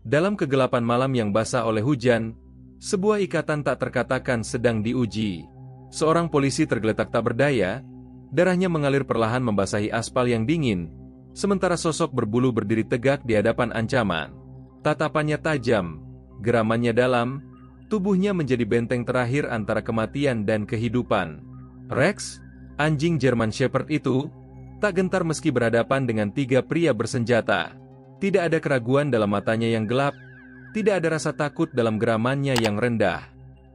Dalam kegelapan malam yang basah oleh hujan, sebuah ikatan tak terkatakan sedang diuji. Seorang polisi tergeletak tak berdaya, darahnya mengalir perlahan membasahi aspal yang dingin, sementara sosok berbulu berdiri tegak di hadapan ancaman. Tatapannya tajam, geramannya dalam, tubuhnya menjadi benteng terakhir antara kematian dan kehidupan. Rex, anjing German Shepherd itu, tak gentar meski berhadapan dengan tiga pria bersenjata. Tidak ada keraguan dalam matanya yang gelap, tidak ada rasa takut dalam geramannya yang rendah.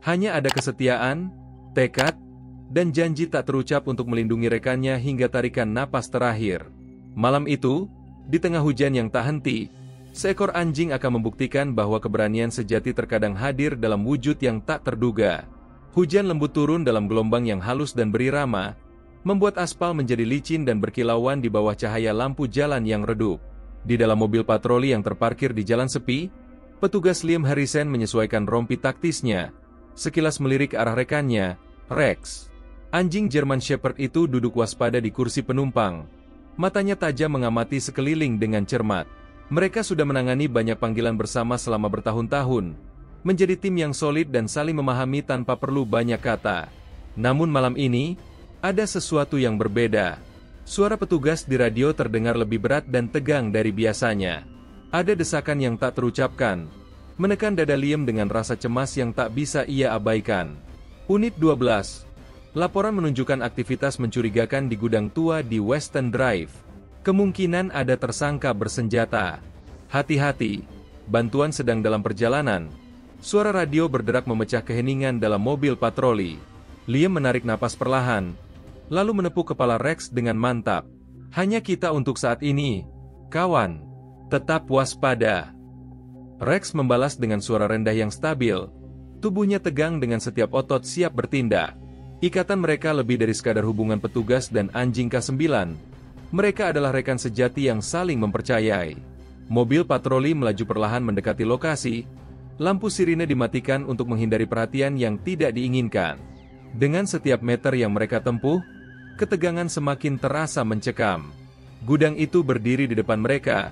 Hanya ada kesetiaan, tekad, dan janji tak terucap untuk melindungi rekannya hingga tarikan napas terakhir. Malam itu, di tengah hujan yang tak henti, seekor anjing akan membuktikan bahwa keberanian sejati terkadang hadir dalam wujud yang tak terduga. Hujan lembut turun dalam gelombang yang halus dan berirama, membuat aspal menjadi licin dan berkilauan di bawah cahaya lampu jalan yang redup. Di dalam mobil patroli yang terparkir di jalan sepi, petugas Liam Harrison menyesuaikan rompi taktisnya. Sekilas melirik ke arah rekannya, Rex. Anjing German Shepherd itu duduk waspada di kursi penumpang. Matanya tajam mengamati sekeliling dengan cermat. Mereka sudah menangani banyak panggilan bersama selama bertahun-tahun, menjadi tim yang solid dan saling memahami tanpa perlu banyak kata. Namun malam ini, ada sesuatu yang berbeda. Suara petugas di radio terdengar lebih berat dan tegang dari biasanya. Ada desakan yang tak terucapkan, menekan dada Liam dengan rasa cemas yang tak bisa ia abaikan. Unit 12. Laporan menunjukkan aktivitas mencurigakan di gudang tua di Western Drive. Kemungkinan ada tersangka bersenjata. Hati-hati, bantuan sedang dalam perjalanan. Suara radio berderak memecah keheningan dalam mobil patroli. Liam menarik napas perlahan, lalu menepuk kepala Rex dengan mantap. Hanya kita untuk saat ini, kawan. Tetap waspada. Rex membalas dengan suara rendah yang stabil. Tubuhnya tegang dengan setiap otot siap bertindak. Ikatan mereka lebih dari sekadar hubungan petugas dan anjing K9. Mereka adalah rekan sejati yang saling mempercayai. Mobil patroli melaju perlahan mendekati lokasi. Lampu sirine dimatikan untuk menghindari perhatian yang tidak diinginkan. Dengan setiap meter yang mereka tempuh, ketegangan semakin terasa mencekam. Gudang itu berdiri di depan mereka,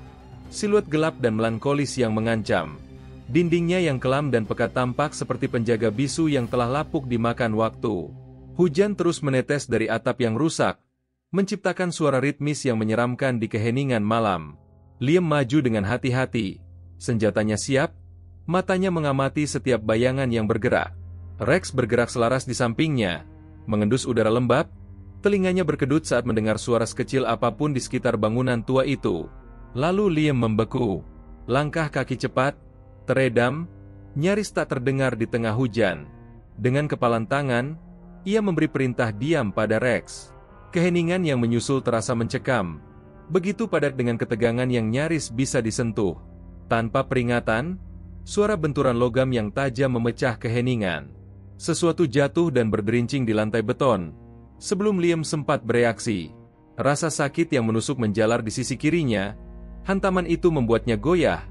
siluet gelap dan melankolis yang mengancam. Dindingnya yang kelam dan pekat tampak seperti penjaga bisu yang telah lapuk dimakan waktu. Hujan terus menetes dari atap yang rusak, menciptakan suara ritmis yang menyeramkan di keheningan malam. Liam maju dengan hati-hati, senjatanya siap, matanya mengamati setiap bayangan yang bergerak. Rex bergerak selaras di sampingnya, mengendus udara lembab, telinganya berkedut saat mendengar suara sekecil apapun di sekitar bangunan tua itu. Lalu Liam membeku. Langkah kaki cepat, teredam, nyaris tak terdengar di tengah hujan. Dengan kepalan tangan, ia memberi perintah diam pada Rex. Keheningan yang menyusul terasa mencekam, begitu padat dengan ketegangan yang nyaris bisa disentuh. Tanpa peringatan, suara benturan logam yang tajam memecah keheningan. Sesuatu jatuh dan berderincing di lantai beton. Sebelum Liam sempat bereaksi, rasa sakit yang menusuk menjalar di sisi kirinya. Hantaman itu membuatnya goyah.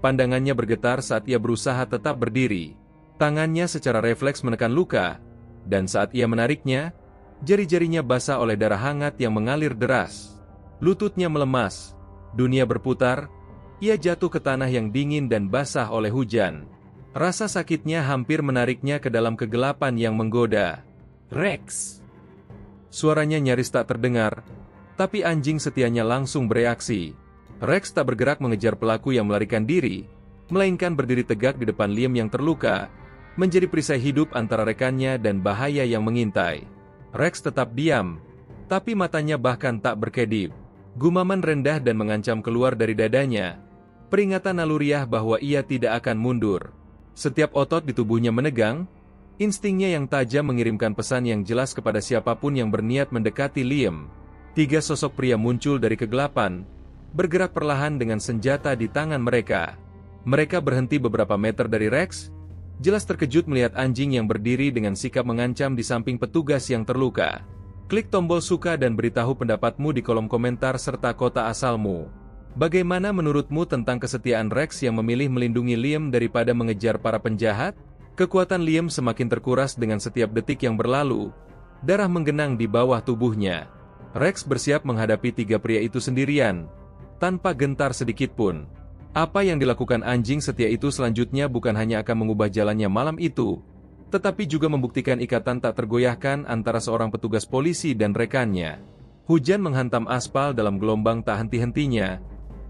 Pandangannya bergetar saat ia berusaha tetap berdiri. Tangannya secara refleks menekan luka, dan saat ia menariknya, jari-jarinya basah oleh darah hangat yang mengalir deras. Lututnya melemas, dunia berputar, ia jatuh ke tanah yang dingin dan basah oleh hujan. Rasa sakitnya hampir menariknya ke dalam kegelapan yang menggoda. Rex! Suaranya nyaris tak terdengar, tapi anjing setianya langsung bereaksi. Rex tak bergerak mengejar pelaku yang melarikan diri, melainkan berdiri tegak di depan Liam yang terluka, menjadi perisai hidup antara rekannya dan bahaya yang mengintai. Rex tetap diam, tapi matanya bahkan tak berkedip. Gumaman rendah dan mengancam keluar dari dadanya, peringatan naluriah bahwa ia tidak akan mundur. Setiap otot di tubuhnya menegang, instingnya yang tajam mengirimkan pesan yang jelas kepada siapapun yang berniat mendekati Liam. Tiga sosok pria muncul dari kegelapan, bergerak perlahan dengan senjata di tangan mereka. Mereka berhenti beberapa meter dari Rex, jelas terkejut melihat anjing yang berdiri dengan sikap mengancam di samping petugas yang terluka. Klik tombol suka dan beritahu pendapatmu di kolom komentar serta kota asalmu. Bagaimana menurutmu tentang kesetiaan Rex yang memilih melindungi Liam daripada mengejar para penjahat? Kekuatan Liam semakin terkuras dengan setiap detik yang berlalu. Darah menggenang di bawah tubuhnya. Rex bersiap menghadapi tiga pria itu sendirian, tanpa gentar sedikitpun. Apa yang dilakukan anjing setia itu selanjutnya bukan hanya akan mengubah jalannya malam itu, tetapi juga membuktikan ikatan tak tergoyahkan antara seorang petugas polisi dan rekannya. Hujan menghantam aspal dalam gelombang tak henti-hentinya,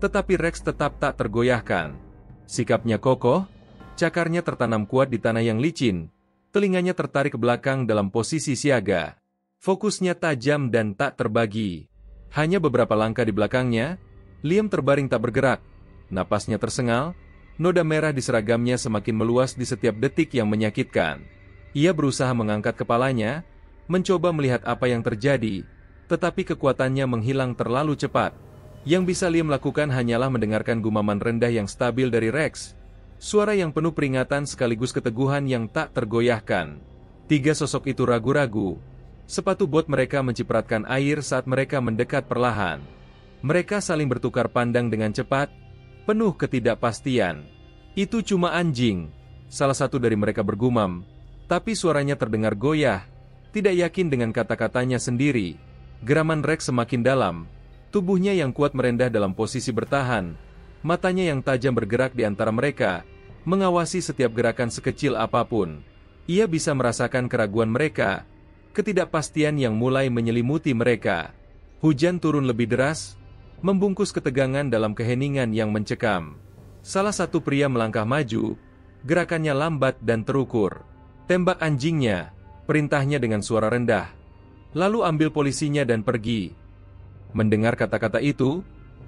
tetapi Rex tetap tak tergoyahkan. Sikapnya kokoh, cakarnya tertanam kuat di tanah yang licin, telinganya tertarik ke belakang dalam posisi siaga. Fokusnya tajam dan tak terbagi. Hanya beberapa langkah di belakangnya, Liam terbaring tak bergerak. Napasnya tersengal, noda merah di seragamnya semakin meluas di setiap detik yang menyakitkan. Ia berusaha mengangkat kepalanya, mencoba melihat apa yang terjadi, tetapi kekuatannya menghilang terlalu cepat. Yang bisa Liam lakukan hanyalah mendengarkan gumaman rendah yang stabil dari Rex. Suara yang penuh peringatan sekaligus keteguhan yang tak tergoyahkan. Tiga sosok itu ragu-ragu. Sepatu bot mereka mencipratkan air saat mereka mendekat perlahan. Mereka saling bertukar pandang dengan cepat, penuh ketidakpastian. Itu cuma anjing, salah satu dari mereka bergumam, tapi suaranya terdengar goyah, tidak yakin dengan kata-katanya sendiri. Geraman Rex semakin dalam, tubuhnya yang kuat merendah dalam posisi bertahan, matanya yang tajam bergerak di antara mereka, mengawasi setiap gerakan sekecil apapun. Ia bisa merasakan keraguan mereka, ketidakpastian yang mulai menyelimuti mereka. Hujan turun lebih deras, membungkus ketegangan dalam keheningan yang mencekam. Salah satu pria melangkah maju, gerakannya lambat dan terukur. Tembak anjingnya, perintahnya dengan suara rendah. Lalu ambil polisinya dan pergi. Mendengar kata-kata itu,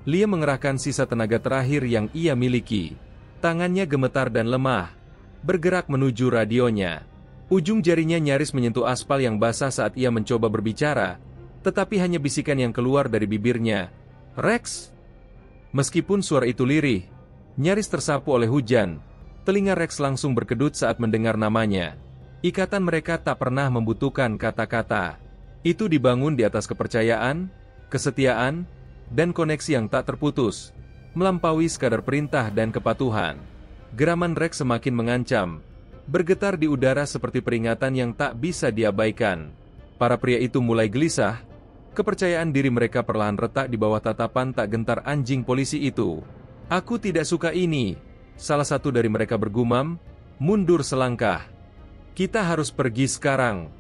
Liam mengerahkan sisa tenaga terakhir yang ia miliki. Tangannya gemetar dan lemah, bergerak menuju radionya. Ujung jarinya nyaris menyentuh aspal yang basah saat ia mencoba berbicara, tetapi hanya bisikan yang keluar dari bibirnya. Rex? Meskipun suara itu lirih, nyaris tersapu oleh hujan, telinga Rex langsung berkedut saat mendengar namanya. Ikatan mereka tak pernah membutuhkan kata-kata. Itu dibangun di atas kepercayaan, kesetiaan, dan koneksi yang tak terputus, melampaui sekadar perintah dan kepatuhan. Geraman Rex semakin mengancam, bergetar di udara seperti peringatan yang tak bisa diabaikan. Para pria itu mulai gelisah, kepercayaan diri mereka perlahan retak di bawah tatapan tak gentar anjing polisi itu. "Aku tidak suka ini," salah satu dari mereka bergumam, mundur selangkah. "Kita harus pergi sekarang."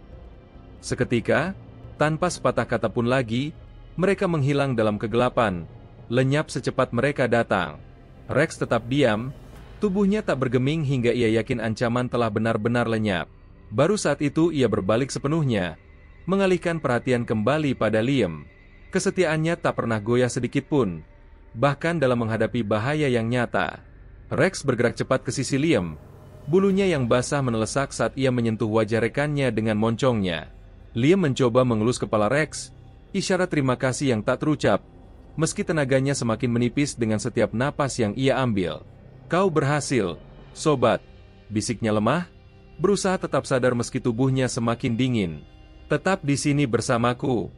Seketika, tanpa sepatah kata pun lagi, mereka menghilang dalam kegelapan, lenyap secepat mereka datang. Rex tetap diam, tubuhnya tak bergeming hingga ia yakin ancaman telah benar-benar lenyap. Baru saat itu ia berbalik sepenuhnya, mengalihkan perhatian kembali pada Liam. Kesetiaannya tak pernah goyah sedikit pun, bahkan dalam menghadapi bahaya yang nyata. Rex bergerak cepat ke sisi Liam, bulunya yang basah menelesak saat ia menyentuh wajah rekannya dengan moncongnya. Liam mencoba mengelus kepala Rex, isyarat terima kasih yang tak terucap, meski tenaganya semakin menipis dengan setiap napas yang ia ambil. "Kau berhasil, sobat," bisiknya lemah, berusaha tetap sadar meski tubuhnya semakin dingin. "Tetap di sini bersamaku."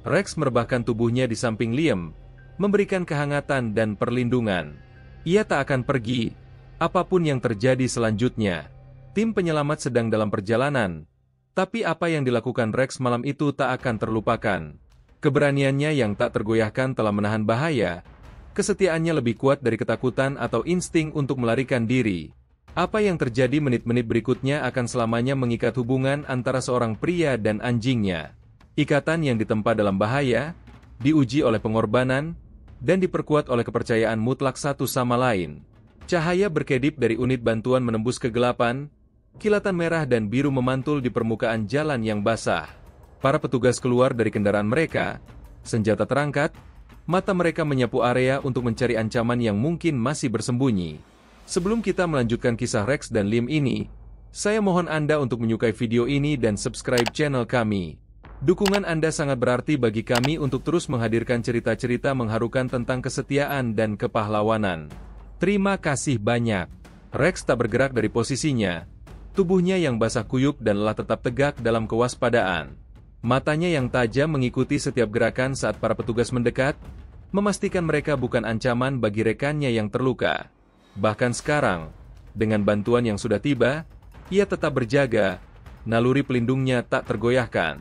Rex merebahkan tubuhnya di samping Liam, memberikan kehangatan dan perlindungan. Ia tak akan pergi, apapun yang terjadi selanjutnya. Tim penyelamat sedang dalam perjalanan, tapi apa yang dilakukan Rex malam itu tak akan terlupakan. Keberaniannya yang tak tergoyahkan telah menahan bahaya, kesetiaannya lebih kuat dari ketakutan atau insting untuk melarikan diri. Apa yang terjadi menit-menit berikutnya akan selamanya mengikat hubungan antara seorang pria dan anjingnya. Ikatan yang ditempa dalam bahaya, diuji oleh pengorbanan, dan diperkuat oleh kepercayaan mutlak satu sama lain. Cahaya berkedip dari unit bantuan menembus kegelapan, kilatan merah dan biru memantul di permukaan jalan yang basah. Para petugas keluar dari kendaraan mereka, senjata terangkat, mata mereka menyapu area untuk mencari ancaman yang mungkin masih bersembunyi. Sebelum kita melanjutkan kisah Rex dan Liam ini, saya mohon Anda untuk menyukai video ini dan subscribe channel kami. Dukungan Anda sangat berarti bagi kami untuk terus menghadirkan cerita-cerita mengharukan tentang kesetiaan dan kepahlawanan. Terima kasih banyak. Rex tak bergerak dari posisinya. Tubuhnya yang basah kuyup dan lelah tetap tegak dalam kewaspadaan. Matanya yang tajam mengikuti setiap gerakan saat para petugas mendekat, memastikan mereka bukan ancaman bagi rekannya yang terluka. Bahkan sekarang, dengan bantuan yang sudah tiba, ia tetap berjaga, naluri pelindungnya tak tergoyahkan.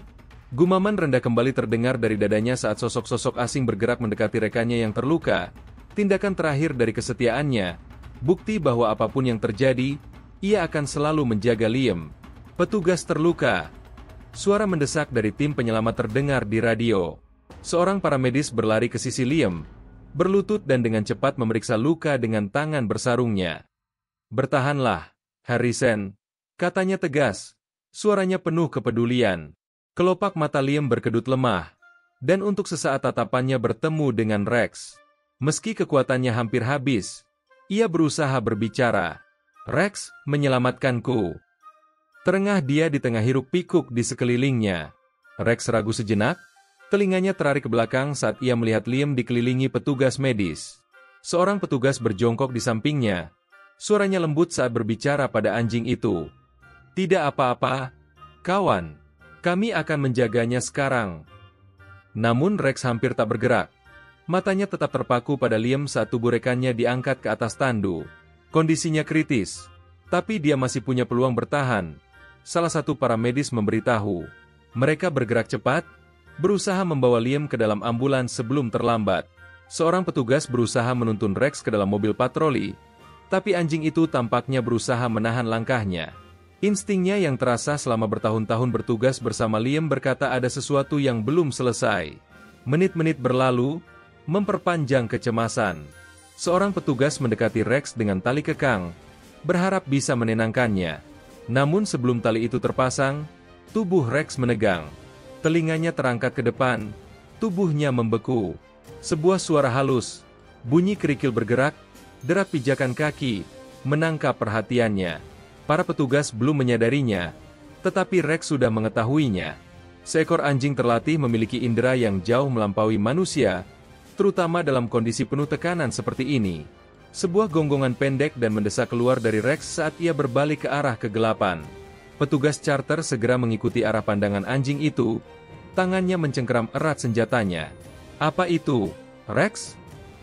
Gumaman rendah kembali terdengar dari dadanya saat sosok-sosok asing bergerak mendekati rekannya yang terluka, Tindakan terakhir dari kesetiaannya, bukti bahwa apapun yang terjadi, ia akan selalu menjaga Liam. Petugas terluka. Suara mendesak dari tim penyelamat terdengar di radio. Seorang paramedis berlari ke sisi Liam, berlutut dan dengan cepat memeriksa luka dengan tangan bersarungnya. "Bertahanlah, Harrison," katanya tegas. Suaranya penuh kepedulian. Kelopak mata Liam berkedut lemah, dan untuk sesaat tatapannya bertemu dengan Rex. Meski kekuatannya hampir habis, ia berusaha berbicara. "Rex, menyelamatkanku." Terengah dia di tengah hiruk-pikuk di sekelilingnya. Rex ragu sejenak, telinganya tertarik ke belakang saat ia melihat Liam dikelilingi petugas medis. Seorang petugas berjongkok di sampingnya. Suaranya lembut saat berbicara pada anjing itu. "Tidak apa-apa, kawan. Kami akan menjaganya sekarang." Namun Rex hampir tak bergerak. Matanya tetap terpaku pada Liam saat tubuh rekannya diangkat ke atas tandu. Kondisinya kritis, tapi dia masih punya peluang bertahan. Salah satu paramedis memberitahu. Mereka bergerak cepat, berusaha membawa Liam ke dalam ambulans sebelum terlambat. Seorang petugas berusaha menuntun Rex ke dalam mobil patroli, tapi anjing itu tampaknya berusaha menahan langkahnya. Instingnya yang terasa selama bertahun-tahun bertugas bersama Liam berkata ada sesuatu yang belum selesai. Menit-menit berlalu, memperpanjang kecemasan. Seorang petugas mendekati Rex dengan tali kekang, berharap bisa menenangkannya. Namun sebelum tali itu terpasang, tubuh Rex menegang. Telinganya terangkat ke depan, tubuhnya membeku. Sebuah suara halus, bunyi kerikil bergerak, derap pijakan kaki, menangkap perhatiannya. Para petugas belum menyadarinya, tetapi Rex sudah mengetahuinya. Seekor anjing terlatih memiliki indera yang jauh melampaui manusia, terutama dalam kondisi penuh tekanan seperti ini. Sebuah gonggongan pendek dan mendesak keluar dari Rex saat ia berbalik ke arah kegelapan. Petugas charter segera mengikuti arah pandangan anjing itu, tangannya mencengkeram erat senjatanya. "Apa itu, Rex?"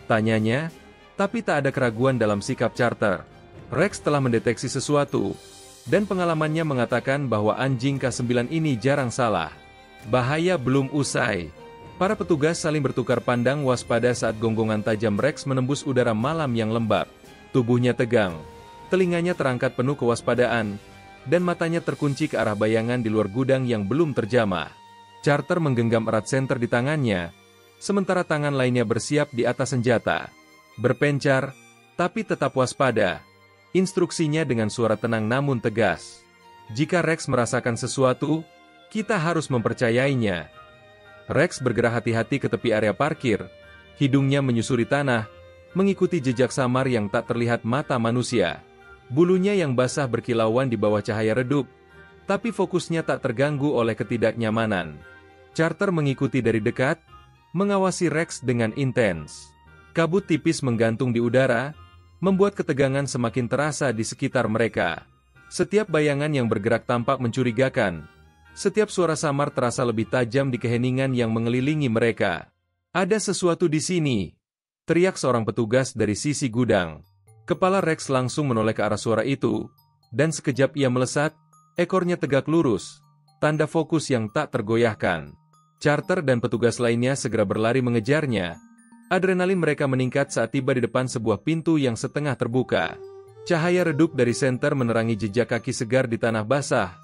tanyanya, tapi tak ada keraguan dalam sikap charter. Rex telah mendeteksi sesuatu, dan pengalamannya mengatakan bahwa anjing K9 ini jarang salah. Bahaya belum usai. Para petugas saling bertukar pandang waspada saat gonggongan tajam Rex menembus udara malam yang lembab. Tubuhnya tegang, telinganya terangkat penuh kewaspadaan, dan matanya terkunci ke arah bayangan di luar gudang yang belum terjamah. Charter menggenggam erat senter di tangannya, sementara tangan lainnya bersiap di atas senjata. Berpencar, tapi tetap waspada. Instruksinya dengan suara tenang namun tegas. "Jika Rex merasakan sesuatu, kita harus mempercayainya." Rex bergerak hati-hati ke tepi area parkir. Hidungnya menyusuri tanah, mengikuti jejak samar yang tak terlihat mata manusia. Bulunya yang basah berkilauan di bawah cahaya redup, tapi fokusnya tak terganggu oleh ketidaknyamanan. Charter mengikuti dari dekat, mengawasi Rex dengan intens. Kabut tipis menggantung di udara, membuat ketegangan semakin terasa di sekitar mereka. Setiap bayangan yang bergerak tampak mencurigakan. Setiap suara samar terasa lebih tajam di keheningan yang mengelilingi mereka. "Ada sesuatu di sini," teriak seorang petugas dari sisi gudang. Kepala Rex langsung menoleh ke arah suara itu, dan sekejap ia melesat, ekornya tegak lurus, tanda fokus yang tak tergoyahkan. Charter dan petugas lainnya segera berlari mengejarnya. Adrenalin mereka meningkat saat tiba di depan sebuah pintu yang setengah terbuka. Cahaya redup dari senter menerangi jejak kaki segar di tanah basah,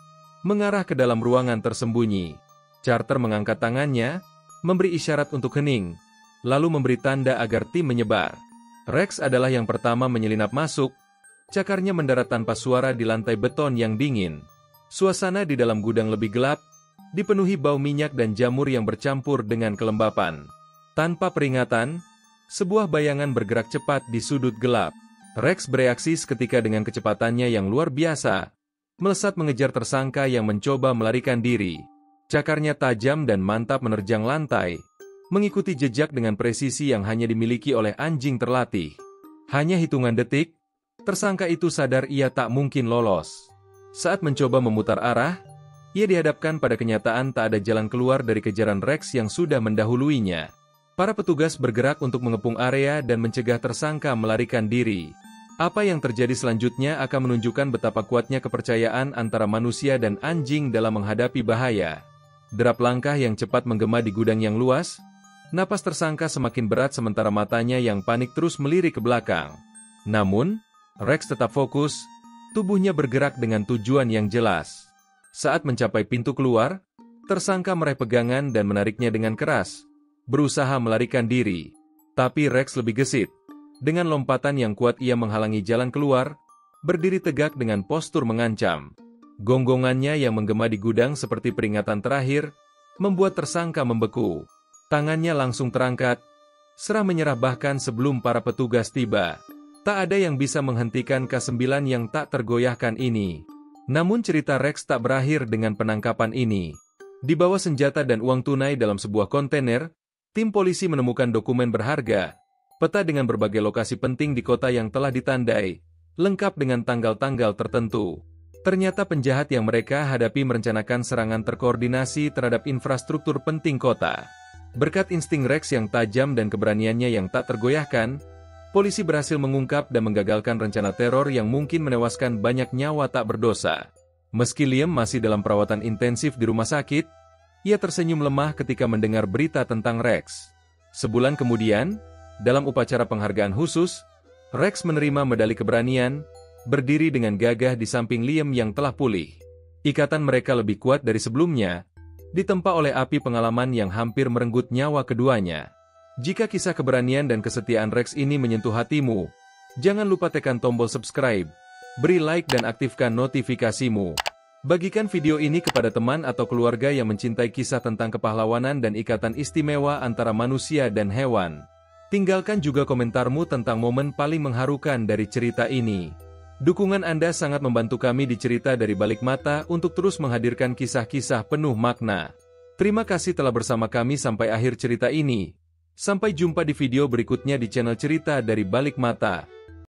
mengarah ke dalam ruangan tersembunyi. Charter mengangkat tangannya, memberi isyarat untuk hening, lalu memberi tanda agar tim menyebar. Rex adalah yang pertama menyelinap masuk, cakarnya mendarat tanpa suara di lantai beton yang dingin. Suasana di dalam gudang lebih gelap, dipenuhi bau minyak dan jamur yang bercampur dengan kelembapan. Tanpa peringatan, sebuah bayangan bergerak cepat di sudut gelap. Rex bereaksi seketika dengan kecepatannya yang luar biasa, melesat mengejar tersangka yang mencoba melarikan diri. Cakarnya tajam dan mantap menerjang lantai, mengikuti jejak dengan presisi yang hanya dimiliki oleh anjing terlatih. Hanya hitungan detik, tersangka itu sadar ia tak mungkin lolos. Saat mencoba memutar arah, ia dihadapkan pada kenyataan tak ada jalan keluar dari kejaran Rex yang sudah mendahuluinya. Para petugas bergerak untuk mengepung area dan mencegah tersangka melarikan diri. Apa yang terjadi selanjutnya akan menunjukkan betapa kuatnya kepercayaan antara manusia dan anjing dalam menghadapi bahaya. Derap langkah yang cepat menggema di gudang yang luas, Napas tersangka semakin berat sementara matanya yang panik terus melirik ke belakang. Namun, Rex tetap fokus, tubuhnya bergerak dengan tujuan yang jelas. Saat mencapai pintu keluar, tersangka meraih pegangan dan menariknya dengan keras, berusaha melarikan diri. Tapi Rex lebih gesit. Dengan lompatan yang kuat ia menghalangi jalan keluar, berdiri tegak dengan postur mengancam. Gonggongannya yang menggema di gudang seperti peringatan terakhir, membuat tersangka membeku. Tangannya langsung terangkat, serah menyerah bahkan sebelum para petugas tiba. Tak ada yang bisa menghentikan K9 yang tak tergoyahkan ini. Namun cerita Rex tak berakhir dengan penangkapan ini. Di bawah senjata dan uang tunai dalam sebuah kontainer, tim polisi menemukan dokumen berharga, peta dengan berbagai lokasi penting di kota yang telah ditandai, lengkap dengan tanggal-tanggal tertentu. Ternyata penjahat yang mereka hadapi merencanakan serangan terkoordinasi terhadap infrastruktur penting kota. Berkat insting Rex yang tajam dan keberaniannya yang tak tergoyahkan, polisi berhasil mengungkap dan menggagalkan rencana teror yang mungkin menewaskan banyak nyawa tak berdosa. Meski Liam masih dalam perawatan intensif di rumah sakit, ia tersenyum lemah ketika mendengar berita tentang Rex. Sebulan kemudian, dalam upacara penghargaan khusus, Rex menerima medali keberanian, berdiri dengan gagah di samping Liam yang telah pulih. Ikatan mereka lebih kuat dari sebelumnya, ditempa oleh api pengalaman yang hampir merenggut nyawa keduanya. Jika kisah keberanian dan kesetiaan Rex ini menyentuh hatimu, jangan lupa tekan tombol subscribe, beri like dan aktifkan notifikasimu. Bagikan video ini kepada teman atau keluarga yang mencintai kisah tentang kepahlawanan dan ikatan istimewa antara manusia dan hewan. Tinggalkan juga komentarmu tentang momen paling mengharukan dari cerita ini. Dukungan Anda sangat membantu kami di Cerita dari Balik Mata untuk terus menghadirkan kisah-kisah penuh makna. Terima kasih telah bersama kami sampai akhir cerita ini. Sampai jumpa di video berikutnya di channel Cerita dari Balik Mata.